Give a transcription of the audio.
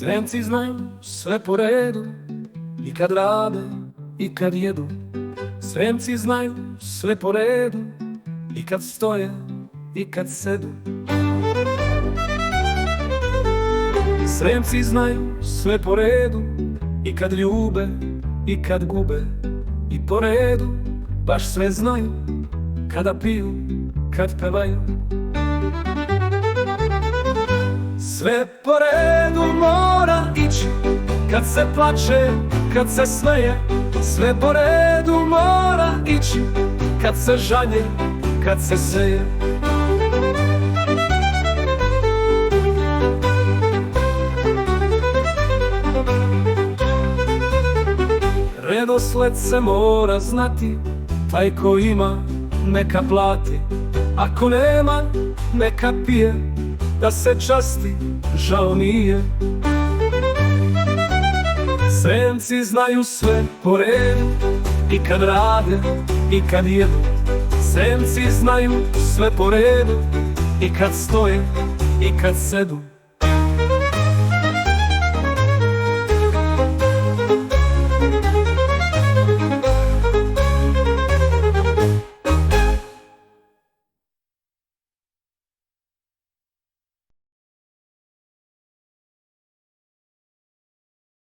Sremci znaju sve po redu, i kad rade i kad jedu. Sremci znaju sve po redu, i kad stoje i kad sedu. Sremci znaju sve po redu, i kad ljube i kad gube. I po redu baš sve znaju, kada piju, kad pevaju. Sve po redu mora ići, kad se plače, kad se smeje. Sve po redu mora ići, kad se žanje, kad se seje. Redosled se mora znati, taj ko ima neka plati, ako nema neka pije, da se časti, žao nije. Sremci znaju sve po redu, i kad rade i kad jedu. Sremci znaju sve po redu, i kad stoje i kad sedu.